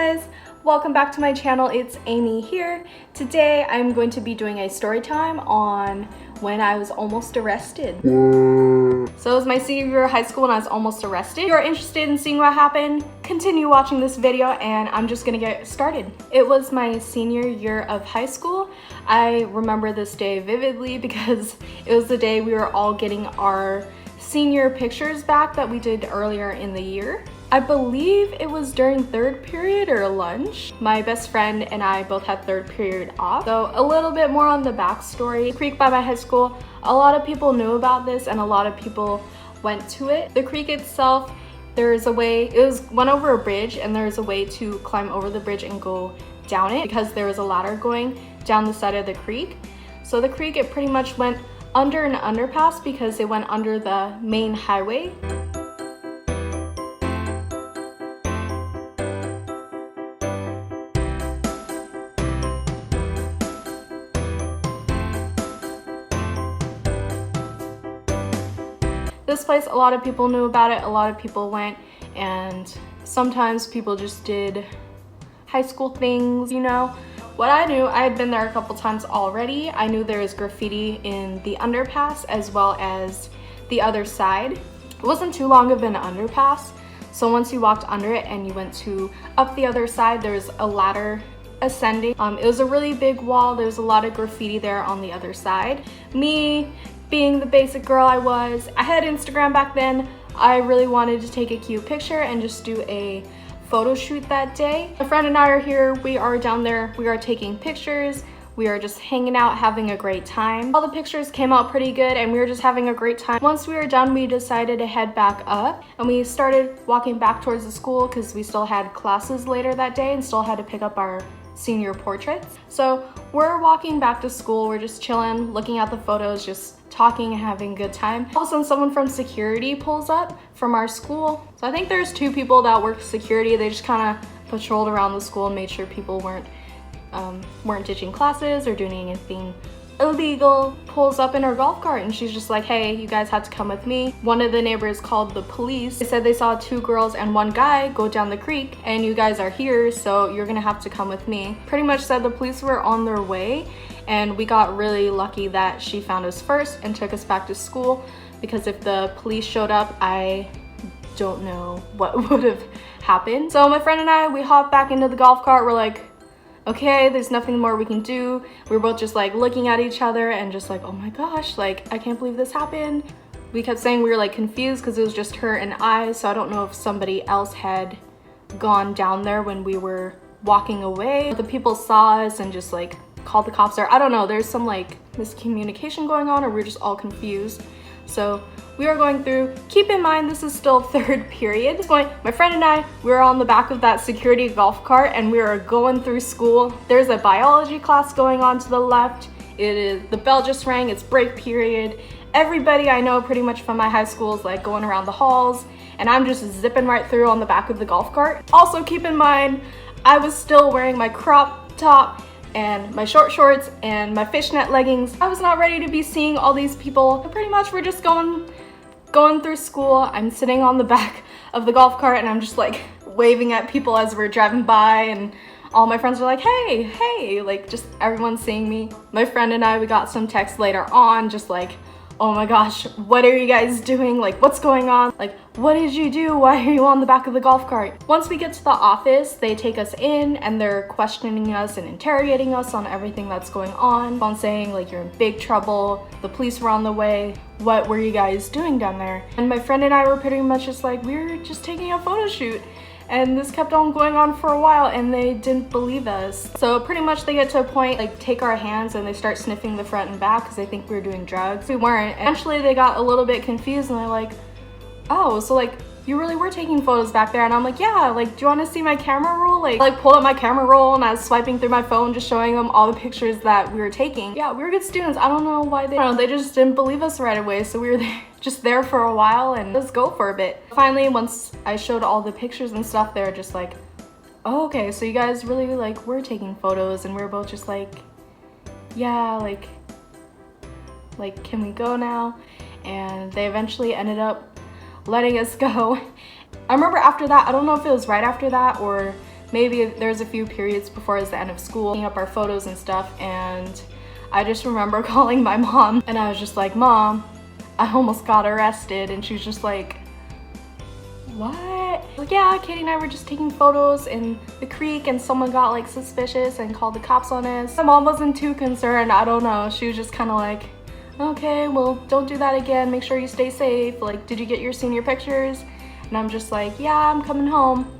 guys, welcome back to my channel. It's Amy here. Today I'm going to be doing a story time on when I was almost arrested. So it was my senior year of high school and I was almost arrested. If you're interested in seeing what happened, continue watching this video and I'm just gonna get started. It was my senior year of high school. I remember this day vividly because it was the day we were all getting our senior pictures back that we did earlier in the year. I believe it was during third period or lunch. My best friend and I both had third period off. So a little bit more on the backstory. The creek by my high school, a lot of people knew about this and a lot of people went to it. The creek itself, there's a way, went over a bridge and there's a way to climb over the bridge and go down it because there was a ladder going down the side of the creek. So the creek, it pretty much went under an underpass because it went under the main highway. This place, a lot of people knew about it, a lot of people went, and sometimes people just did high school things, you know. What I knew, I had been there a couple times already. I knew there was graffiti in the underpass as well as the other side. It wasn't too long of an underpass, so once you walked under it and you went to up the other side, there was a ladder ascending. It was a really big wall. There's a lot of graffiti there on the other side. Me, being the basic girl I was, I had Instagram back then. I really wanted to take a cute picture and just do a photo shoot that day. My friend and I are here. We are down there. We are taking pictures. We are just hanging out, having a great time. All the pictures came out pretty good and we were just having a great time. Once we were done, we decided to head back up and we started walking back towards the school because we still had classes later that day and still had to pick up our senior portraits. So we're walking back to school. We're just chilling, looking at the photos, just talking and having a good time. All of a sudden someone from security pulls up from our school. So I think there's two people that work security. They just kind of patrolled around the school and made sure people weren't ditching classes or doing anything illegal. Pulls up in her golf cart and she's just like, hey, you guys had to come with me. One of the neighbors called the police. They said they saw two girls and one guy go down the creek and you guys are here, so you're gonna have to come with me. Pretty much said the police were on their way and we got really lucky that she found us first and took us back to school, because if the police showed up, I don't know what would have happened. So my friend and I, we hopped back into the golf cart. We're like, okay, there's nothing more we can do. We were both just like looking at each other and just like, oh my gosh, like I can't believe this happened. We kept saying we were like confused because it was just her and I, so I don't know if somebody else had gone down there when we were walking away. The people saw us and just like called the cops there. I don't know, there's some like miscommunication going on or we're just all confused. So we are going through. Keep in mind, this is still third period. At this point, my friend and I, we were on the back of that security golf cart and we were going through school. There's a biology class going on to the left. The bell just rang, it's break period. Everybody I know pretty much from my high school is like going around the halls and I'm just zipping right through on the back of the golf cart. Also keep in mind, I was still wearing my crop top and my short shorts and my fishnet leggings. I was not ready to be seeing all these people. But pretty much we're just going through school. I'm sitting on the back of the golf cart and I'm just like waving at people as we're driving by and all my friends are like, hey, hey, like just everyone's seeing me. My friend and I, we got some text later on just like, oh my gosh, what are you guys doing? Like, what's going on? Like, what did you do? Why are you on the back of the golf cart? Once we get to the office, they take us in and they're questioning us and interrogating us on everything that's going on saying like, you're in big trouble. The police were on the way. What were you guys doing down there? And my friend and I were pretty much just like, we were just taking a photo shoot. And this kept on going on for a while and they didn't believe us. So pretty much they get to a point, like take our hands and they start sniffing the front and back because they think we were doing drugs. We weren't. Eventually they got a little bit confused and they're like, oh, so like you really were taking photos back there? And I'm like, yeah, like do you want to see my camera roll? Like pulled up my camera roll and I was swiping through my phone just showing them all the pictures that we were taking. Yeah, we were good students. I don't know why they just didn't believe us right away. So we were just there for a while and let's go for a bit. Finally, once I showed all the pictures and stuff, they're just like, oh, okay, so you guys really like were taking photos. And we were both just like, yeah, like can we go now? And they eventually ended up letting us go. I remember after that, I don't know if it was right after that or maybe there's a few periods before it's the end of school, picking up our photos and stuff, and I just remember calling my mom and I was just like, Mom, I almost got arrested. And she was just like, what? Like, yeah, Katie and I were just taking photos in the creek and someone got like suspicious and called the cops on us. My mom wasn't too concerned, I don't know. She was just kind of like, okay, well, don't do that again. Make sure you stay safe. Like, did you get your senior pictures? And I'm just like, yeah, I'm coming home.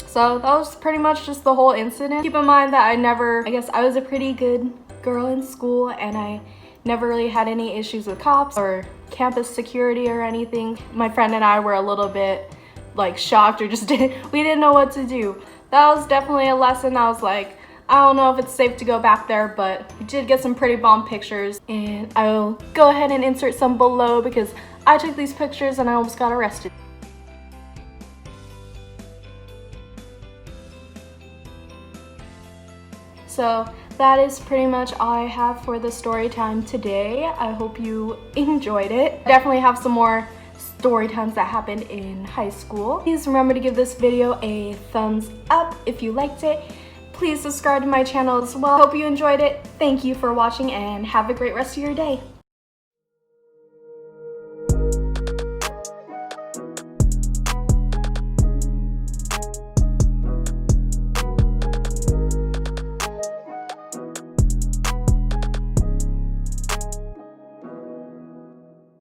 So that was pretty much just the whole incident. Keep in mind that I guess I was a pretty good girl in school and I never really had any issues with cops or campus security or anything. My friend and I were a little bit like shocked or just we didn't know what to do. That was definitely a lesson. I was like, I don't know if it's safe to go back there, but we did get some pretty bomb pictures and I'll go ahead and insert some below because I took these pictures and I almost got arrested. So that is pretty much all I have for the story time today. I hope you enjoyed it. Definitely have some more story times that happened in high school. Please remember to give this video a thumbs up if you liked it. Please subscribe to my channel as well. Hope you enjoyed it. Thank you for watching and have a great rest of your day.